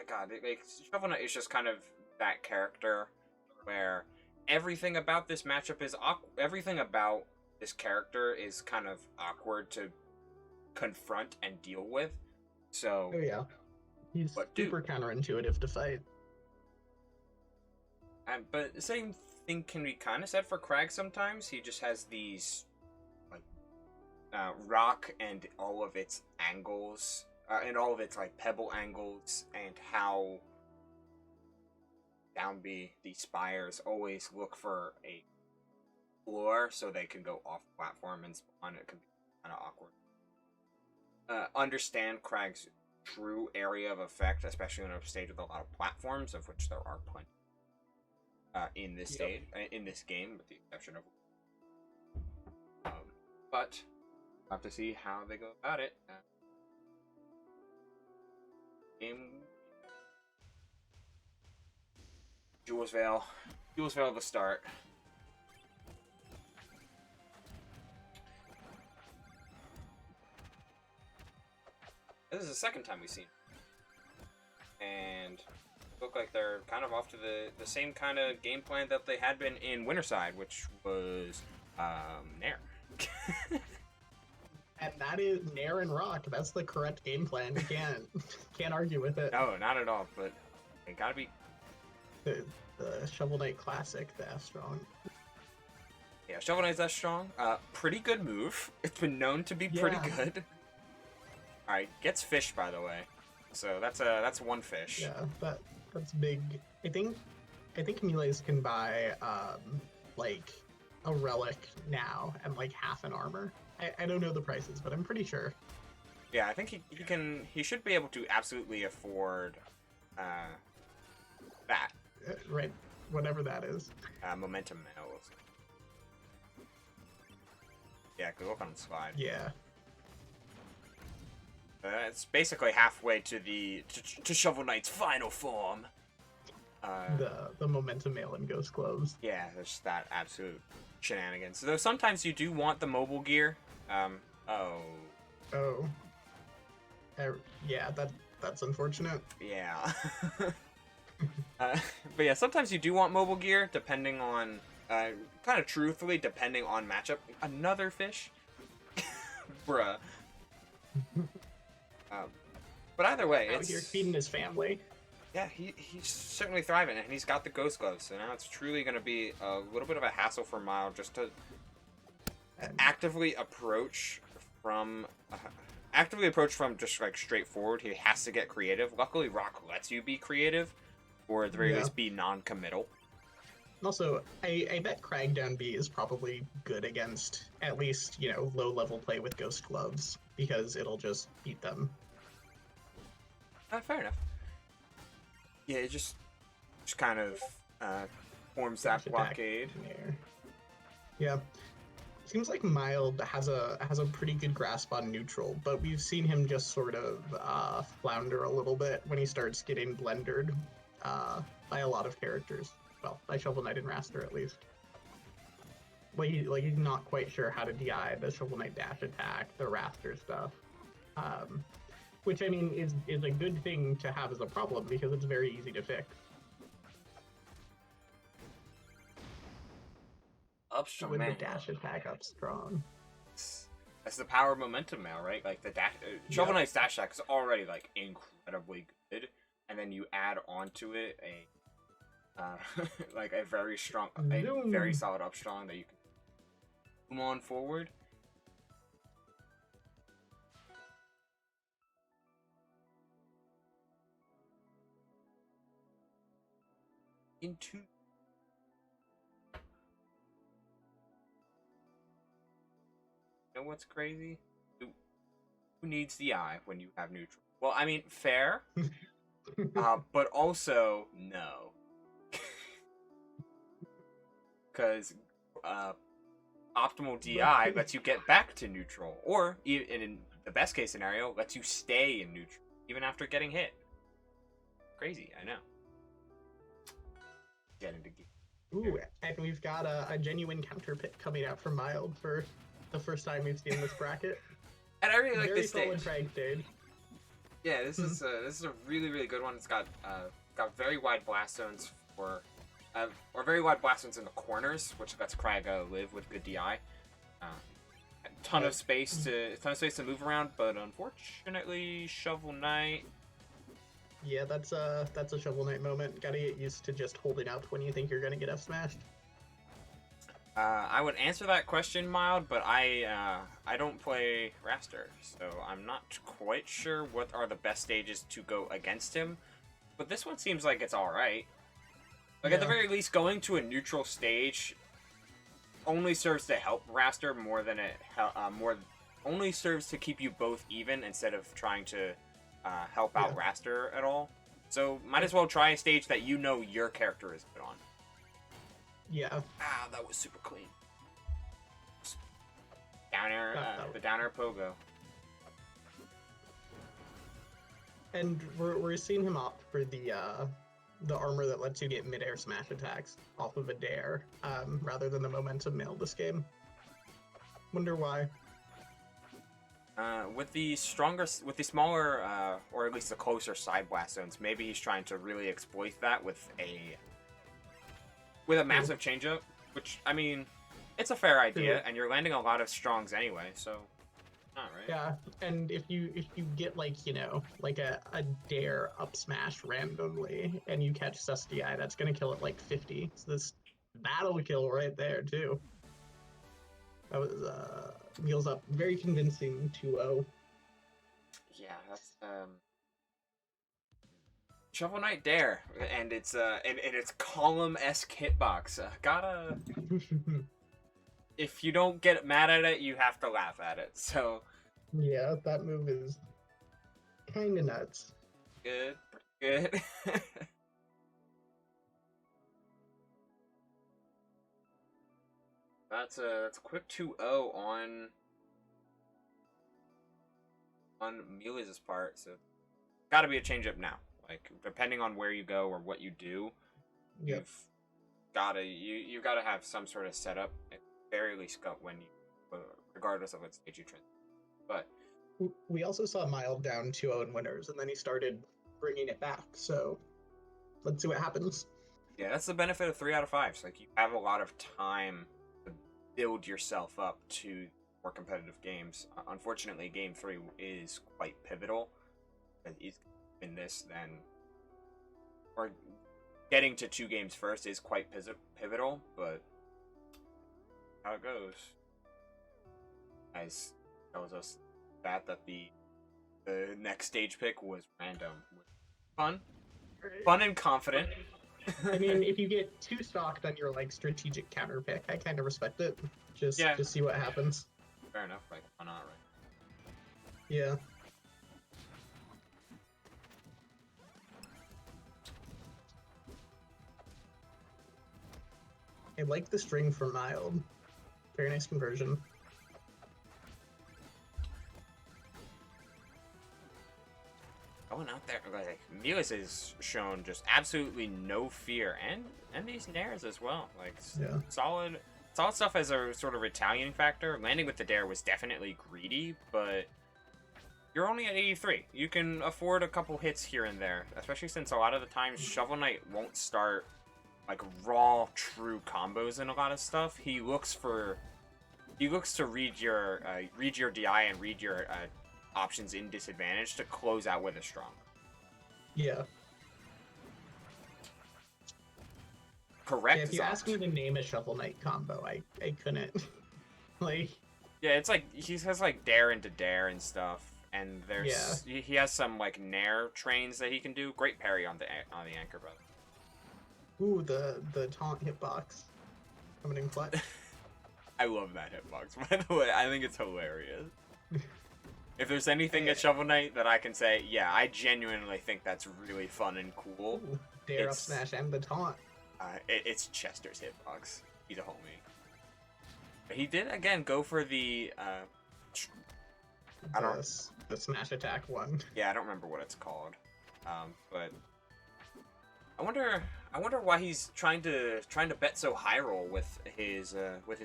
God, like Shovel Knight is just kind of that character where everything about this matchup is everything about this character is kind of awkward to confront and deal with. So, Oh yeah, he's super counterintuitive to fight. But the same thing can be kind of said for Kragg sometimes. He just has these like rock and all of its angles, and all of its like pebble angles, and how downbeat the spires always look for a floor so they can go off platform and spawn. It can be kind of awkward. Understand Kragg's true area of effect, especially on a stage with a lot of platforms, of which there are plenty in this stage, in this game, with the exception of. But we'll have to see how they go about it. Game. Jules Vale the start. This is the second time we've seen it. And look like they're kind of off to the same kind of game plan that they had been in Winterside, which was Nair. And that is Nair and Rock. That's the correct game plan. You can't argue with it. No, not at all. But it gotta be the Shovel Knight classic, the F strong. Yeah, Shovel Knight's F strong. Pretty good move. It's been known to be pretty good. All right, gets fish by the way. So that's one fish. Yeah, that's big. I think Meeles can buy like a relic now and like half an armor. I don't know the prices, but I'm pretty sure. Yeah, I think he should be able to absolutely afford that. Right, whatever that is. Momentum Mail. Yeah, go up on the slide. Yeah. It's basically halfway to Shovel Knight's final form. The Momentum Mail and Ghost Gloves. Yeah, there's that absolute shenanigans. Though sometimes you do want the mobile gear. Yeah, that's unfortunate. Yeah. But yeah, sometimes you do want mobile gear, depending on, kind of truthfully, depending on matchup. Another fish? Bruh. But either way, out here feeding his family. Yeah, he's certainly thriving, and he's got the Ghost Gloves, so now it's truly going to be a little bit of a hassle for Mild just to actively approach from just like straightforward. He has to get creative. Luckily, Rock lets you be creative, or at the very least be non-committal. Also, I bet Kragg down B is probably good against at least, low-level play with Ghost Gloves, because it'll just beat them. Fair enough. Yeah, it just kind of forms that blockade. Yeah. Seems like Mild has a pretty good grasp on neutral, but we've seen him just sort of flounder a little bit when he starts getting blendered by a lot of characters. Well, by Shovel Knight and Raster at least. He's not quite sure how to DI the Shovel Knight dash attack, the Raster stuff. Which, I mean, is a good thing to have as a problem, because it's very easy to fix. Up strong, with the dash attack up strong. That's the power of Momentum Mail, right? Like the dash, Shovel Knight's dash attack is already like incredibly good, and then you add onto it a like a very strong, a very solid up strong that you can move on forward. Into you know what's crazy? Who needs the eye when you have neutral? Well, I mean, fair, but also no, because optimal DI lets you get back to neutral, or even in the best case scenario, lets you stay in neutral even after getting hit. Crazy, I know. Get into game. Ooh, and we've got a genuine counter pick coming out from Mild for the first time we've seen this bracket. And I really like this stage. Very solid Kragg stage. Yeah, this is a really really good one. It's got very wide blast zones or very wide blast zones in the corners, which lets Kragg live with good DI. Ton of space to move around, but unfortunately, Shovel Knight. Yeah, that's a Shovel Knight moment. Gotta get used to just holding up when you think you're gonna get F smashed. I would answer that question, Mild, but I don't play Raster, so I'm not quite sure what are the best stages to go against him. But this one seems like it's all right. Like at the very least, going to a neutral stage only serves to help Raster more than only serves to keep you both even instead of trying to help out Raster at all. So might as well try a stage that you know your character is good on. Yeah. Ah, that was super clean. Down air, the down air pogo. And we're seeing him opt for the armor that lets you get mid-air smash attacks off of a dare, rather than the momentum nailed this game. Wonder why. With the smaller, or at least the closer side blast zones, maybe he's trying to really exploit that with a massive changeup, which, I mean, it's a fair idea, and you're landing a lot of strongs anyway, so not right. Yeah, and if you get like, you know, like a dare up smash randomly and you catch sus DI, that's gonna kill at like 50. So that'll kill right there too. That was Meeles up, very convincing 2-0. Yeah, that's Shovel Knight Dare, and it's column-esque hitbox. Gotta if you don't get mad at it, you have to laugh at it. So yeah, that move is kind of nuts. Good. That's a quick 2-0 on Meeles' part. So got to be a change-up now. Like, depending on where you go or what you do, you've gotta have some sort of setup at the very least when you, regardless of what stage you trend. But we also saw Mild down 2-0 in winners, and then he started bringing it back. So let's see what happens. Yeah, that's the benefit of 3 out of 5. So, like, you have a lot of time to build yourself up to more competitive games. Unfortunately, Game 3 is quite pivotal. In this, then, or getting to 2 games first is quite pivotal, but how it goes. Guys tells us that the next stage pick was random. Fun and confident. I mean, if you get 2 stocked on your like strategic counter pick, I kind of respect it. Just see what happens. Fair enough. Like, why not, right? Yeah. I like the string for Mild. Very nice conversion. Going out there, like, Meeles has shown just absolutely no fear, and these nairs as well. Like, solid stuff as a sort of retaliating factor. Landing with the dare was definitely greedy, but you're only at 83. You can afford a couple hits here and there, especially since a lot of the times Shovel Knight won't start like raw, true combos and a lot of stuff. He looks to read your DI and read your options in disadvantage to close out with a strong. Yeah. Correct. Yeah, if you ask me to name a Shovel Knight combo, I couldn't. Like. Yeah, it's like he has like dare into dare and stuff, and there's he has some like nair trains that he can do. Great parry on the anchor, brother. Ooh, the taunt hitbox coming in clutch. I love that hitbox, by the way. I think it's hilarious. If there's anything at Shovel Knight that I can say, yeah, I genuinely think that's really fun and cool. Ooh, dare up smash and the taunt. It's Chester's hitbox. He's a homie. But he did again go for the the smash attack one. Yeah, I don't remember what it's called. But I wonder why he's trying to bet so high roll with his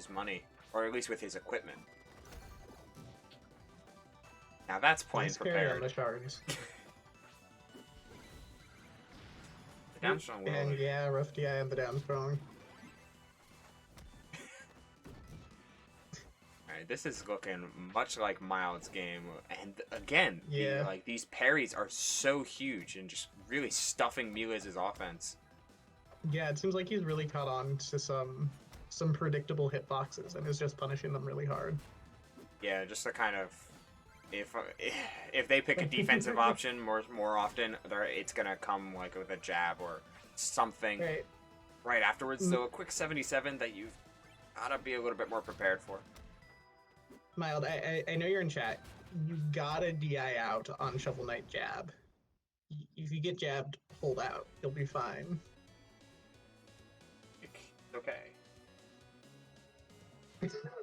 money, or at least with his equipment. Now that's playing prepared. On the shards. Down strong will. And yeah, rough DI and the down strong. Alright, this is looking much like Mild's game, and again, Yeah. these parries are so huge and just really stuffing Meeles' offense. Yeah, it seems like he's really caught on to some predictable hitboxes and is just punishing them really hard. Yeah, just to kind of, if they pick a defensive option more often, it's gonna come like with a jab or something right afterwards. So a quick 77 that you've gotta be a little bit more prepared for. Mild, I know you're in chat. You gotta DI out on Shovel Knight jab. If you get jabbed, hold out. You'll be fine. Okay.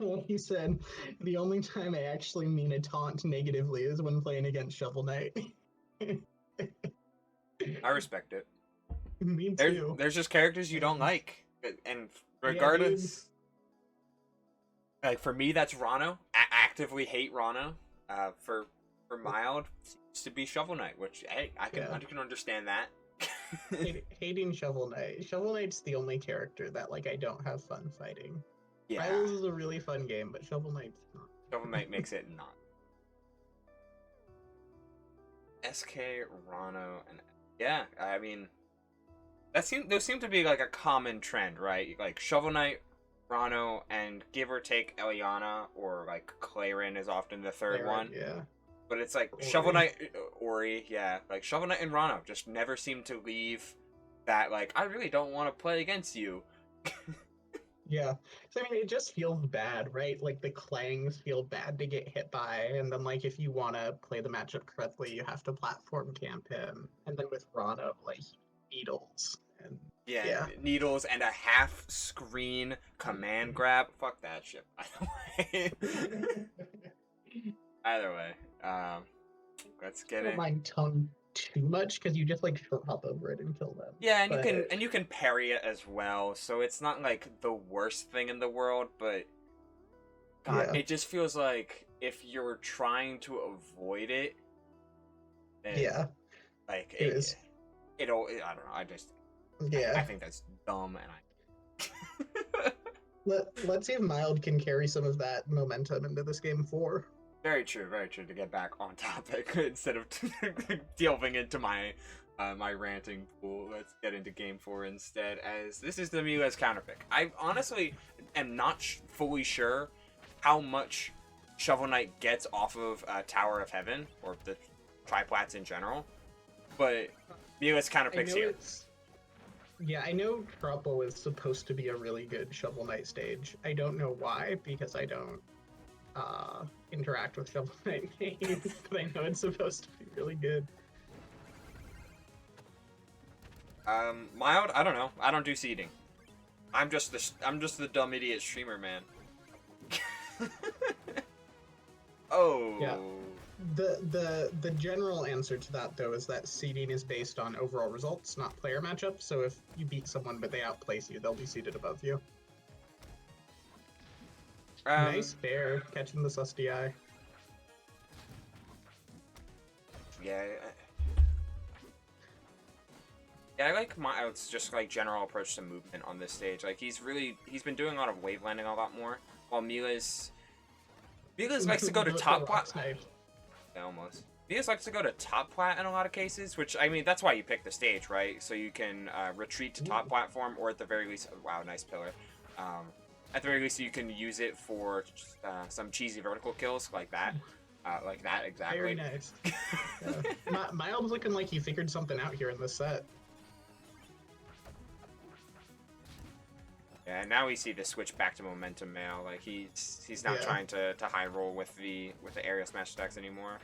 Well, he said, the only time I actually mean a taunt negatively is when playing against Shovel Knight. I respect it. Me too. There's just characters you don't like, and regardless, like for me, that's Rano. Actively hate Rano. For Mild, seems to be Shovel Knight, which hey, I can understand that. Hating Shovel Knight. Shovel Knight's the only character that like I don't have fun fighting. Yeah. Rivals is a really fun game, but Shovel Knight's not. Shovel Knight makes it not. SK, Rano, and yeah, I mean, those seem to be like a common trend, right? Like Shovel Knight, Rano, and give or take Eliana, or like Claren is often the third one. Yeah. But it's like Shovel Knight, Ori, yeah, like Shovel Knight and Rano just never seem to leave that like I really don't want to play against you. Yeah, so I mean, it just feels bad, right? Like the clangs feel bad to get hit by, and then like if you want to play the matchup correctly, you have to platform camp him, and then with Rano, like needles and yeah, needles and a half screen command grab. Fuck that shit. Either way, let's get it. I don't mind tongue too much because you just like short hop over it and kill them. Yeah, and you can parry it as well, so it's not like the worst thing in the world, but God, it just feels like if you're trying to avoid it, then, like I don't know. I just I think that's dumb, and let's see if Mild can carry some of that momentum into this game 4. Very true, to get back on topic instead of delving into my my ranting pool. Let's get into game 4 instead, as this is the Meeles counterpick. I honestly am not fully sure how much Shovel Knight gets off of Tower of Heaven, or the triplats in general, but Meeles counterpicks here. Yeah, I know Trouble is supposed to be a really good Shovel Knight stage. I don't know why, because I don't interact with Shovel Knight games, but I know it's supposed to be really good. Mild, I don't know. I don't do seeding. I'm just the dumb idiot streamer, man. Oh. Yeah. The general answer to that though is that seeding is based on overall results, not player matchups. So if you beat someone but they outplace you, they'll be seeded above you. Nice bear catching the sus DI. Yeah. Yeah, I like Mild's just like general approach to movement on this stage. Like he's been doing a lot of wave landing a lot more, while Meeles likes to go to top plat. Yeah, almost. Meeles likes to go to top plat in a lot of cases, which I mean that's why you pick the stage, right? So you can retreat to top platform, or at the very least, wow, nice pillar. At the very least, you can use it for some cheesy vertical kills like that. Exactly. Very nice. Mild's looking like he figured something out here in this set. Yeah, now we see the switch back to momentum mail. Like he's not trying to high roll with the aerial smash attacks anymore,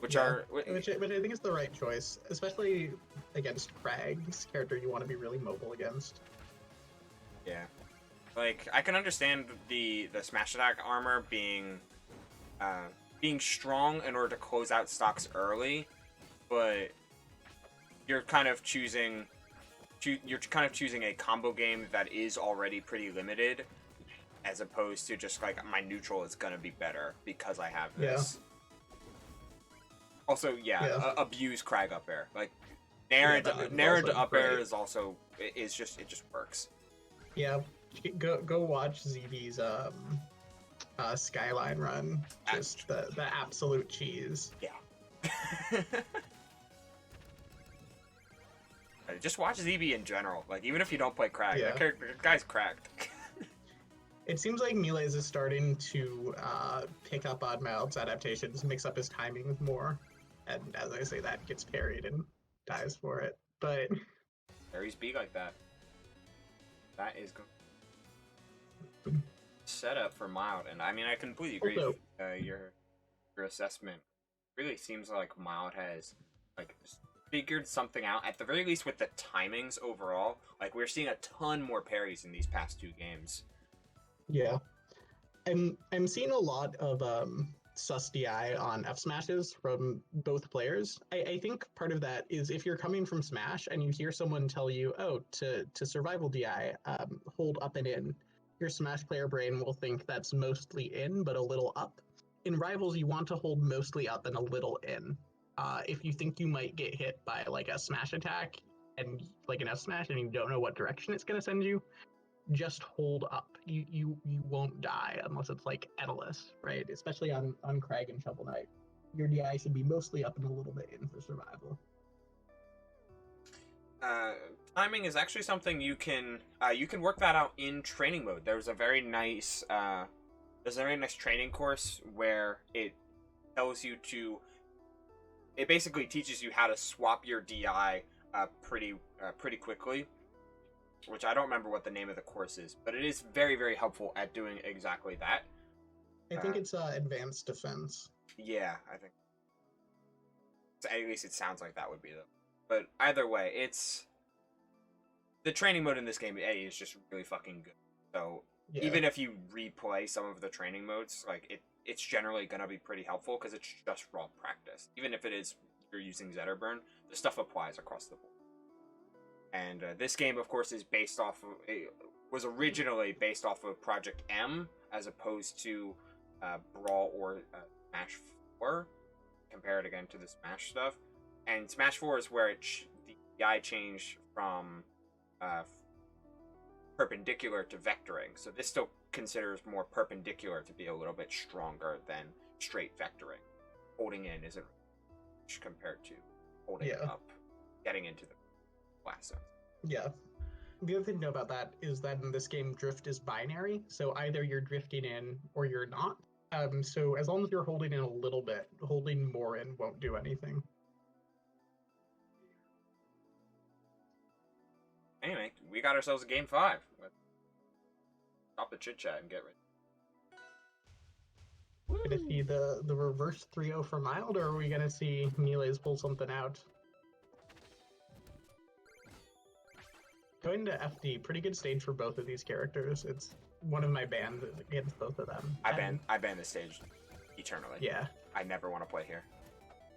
which I think is the right choice, especially against Kragg, this character you want to be really mobile against. Yeah. Like, I can understand the smash attack armor being strong in order to close out stocks early, but you're kind of choosing a combo game that is already pretty limited, as opposed to just like my neutral is gonna be better because I have this. Also, abuse Kragg up air. Like, Nair that move is Nair into also up air great. is also it just works. Yeah, go watch ZB's Skyline run. Just the absolute cheese. Yeah. Just watch ZB in general. Like, even if you don't play Kragg, Yeah. that guy's cracked. It seems like Meeles is starting to pick up on Mild's adaptations, mix up his timing more, and as I say, that gets parried and dies for it. But Parries be like that. That is good. Setup for Mild, and I mean, I completely agree also, with your assessment. It really seems like Mild has like figured something out, at the very least with the timings overall. Like, we're seeing a ton more parries in these past 2 games. yeah, I'm seeing a lot of sus DI on F smashes from both players. I think part of that is if you're coming from Smash and you hear someone tell you, oh, to survival DI, hold up and in, your Smash player brain will think that's mostly in, but a little up. In Rivals, you want to hold mostly up and a little in. If you think you might get hit by like a Smash attack and like an F smash and you don't know what direction it's going to send you, just hold up. You won't die unless it's like endless, right? Especially on Kragg and Shovel Knight. Your DI should be mostly up and a little bit in for survival. Timing is actually something you can work that out in training mode. There's a very nice training course where it tells you to. It basically teaches you how to swap your DI pretty quickly, which I don't remember what the name of the course is, but it is very, very helpful at doing exactly that. I think it's advanced defense. Yeah, I think. At least it sounds like that would be though. But either way, it's the training mode in this game. Is just really fucking good. So Yeah. even if you replay some of the training modes, like it's generally gonna be pretty helpful because it's just raw practice. Even if it is you're using Zetterburn, the stuff applies across the board. And this game, of course, is based off of was originally based off of Project M as opposed to Brawl or Smash 4. Compare it again to the Smash stuff, and Smash 4 is where the eye changed from perpendicular to vectoring. So this still considers more perpendicular to be a little bit stronger than straight vectoring. Holding in isn't much compared to holding up, getting into the blast zone. Yeah. The other thing to know about that is that in this game, drift is binary. So either you're drifting in or you're not. So as long as you're holding in a little bit, holding more in won't do anything. Anyway, we got ourselves a game 5. Let's stop the chit chat and get ready. Gonna see the reverse 3-0 for Mild, or are we gonna see Meeles pull something out? Going to FD, pretty good stage for both of these characters. It's one of my bans against both of them. I ban this stage eternally. Yeah. I never want to play here.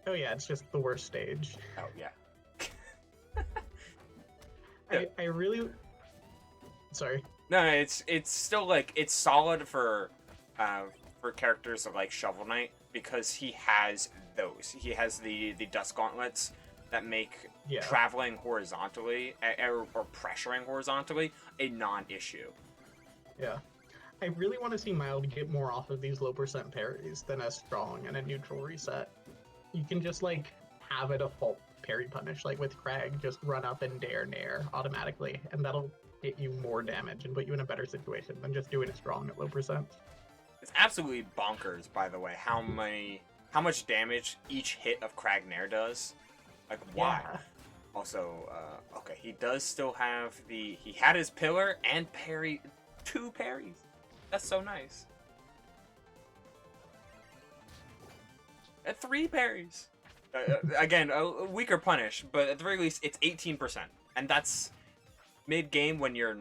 Oh yeah, it's just the worst stage. Oh yeah. I really. Sorry. No, it's still like it's solid for characters like Shovel Knight because he has those. He has the dust gauntlets that make traveling horizontally or pressuring horizontally a non-issue. Yeah. I really want to see Mild get more off of these low percent parries than a strong and a neutral reset. You can just like have a default parry punish, like with Kragg, just run up and dare nair automatically, and that'll get you more damage and put you in a better situation than just doing a strong at low percent. It's absolutely bonkers, by the way, how much damage each hit of Kragg nair does. Like, why? Yeah. Also, okay, he does still have he had his pillar and parry, 2 parries. That's so nice. At 3 parries. Again, a weaker punish, but at the very least, it's 18%. And that's mid-game when you're,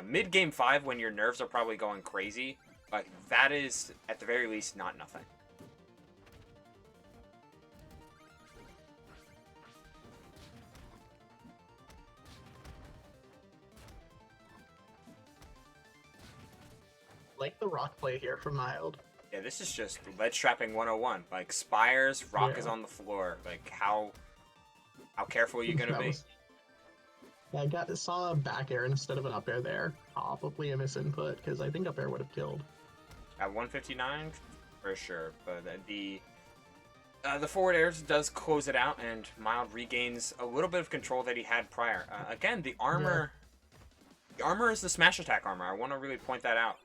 mid-game 5 when your nerves are probably going crazy. Like, that is, at the very least, not nothing. Like the rock play here from Mild. Yeah, this is just ledge trapping 101. Like, Spires, rock is on the floor. Like, how How careful are you gonna be? Yeah, saw a back air instead of an up air there. Probably a misinput, because I think up air would have killed. At 159, for sure. But the forward air does close it out, and Mild regains a little bit of control that he had prior. Again, the armor... Yeah. The armor is the smash attack armor. I want to really point that out.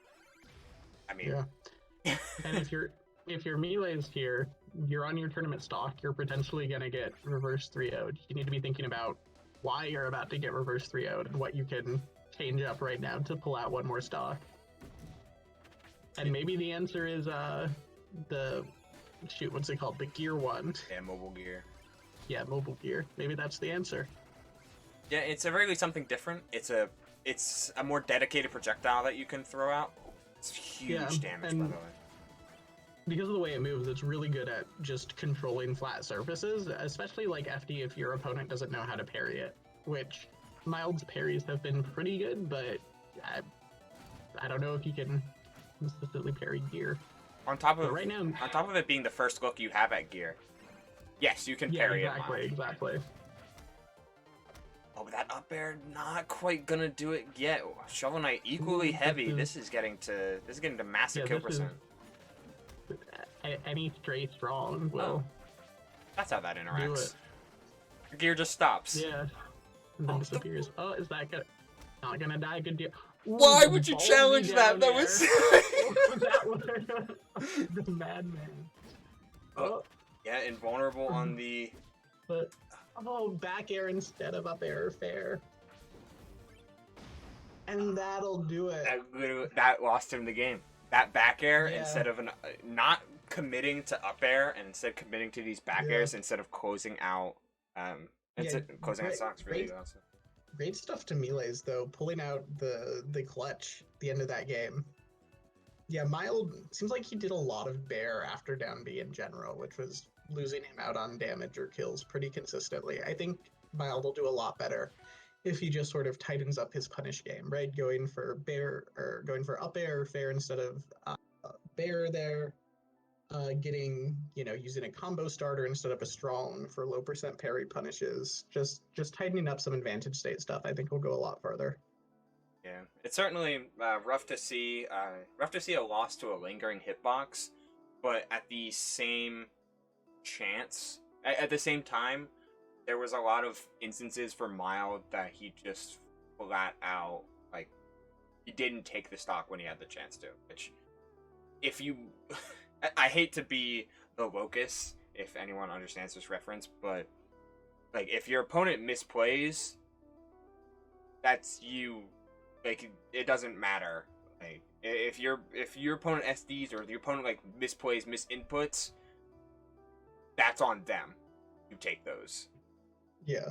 I mean... Yeah. And if you're Meeles here, you're on your tournament stock, you're potentially going to get reverse 3-0'd. You need to be thinking about why you're about to get reverse 3-0'd and what you can change up right now to pull out one more stock. And maybe the answer is what's it called? The gear one. Yeah, mobile gear. Yeah, mobile gear. Maybe that's the answer. Yeah, it's really something different. It's a more dedicated projectile that you can throw out. It's huge damage, by the way. Because of the way it moves, it's really good at just controlling flat surfaces, especially like FD if your opponent doesn't know how to parry it, which Mild's parries have been pretty good, but I don't know if you can consistently parry gear. On top of it being the first look you have at gear, yes, you can parry it. Exactly. Oh, but that up air not quite gonna do it yet. Shovel Knight equally heavy. This is getting to massive kill percent. Any stray strong will. That's how that interacts. Gear just stops. Yeah. And then disappears. Oh, is that not gonna die? Good deal. Ooh, why would you challenge that? That was the madman. Oh. Yeah, invulnerable on the. But back air instead of up air, fair. And that'll do it. That lost him the game. That back air instead of not committing to up air and instead committing to these back airs instead of closing out closing out stocks really awesome. Great stuff to Meeles though, pulling out the clutch at the end of that game. Yeah, Mild seems like he did a lot of bear after down B in general, which was losing him out on damage or kills pretty consistently. I think Mild will do a lot better if he just sort of tightens up his punish game, right? Going for bear or going for up air or fair instead of bear there. Getting, using a combo starter instead of a strong for low percent parry punishes. Just tightening up some advantage state stuff, I think will go a lot farther. Yeah, it's certainly rough to see a loss to a lingering hitbox, but at the same time, there was a lot of instances for Mild that he just flat out, like, he didn't take the stock when he had the chance to, which, if you... I hate to be the locus, if anyone understands this reference, but, like, if your opponent misplays, that's you, like, it doesn't matter. Like, if your opponent SDs or your opponent, like, misplays, misinputs, that's on them. You take those. Yeah.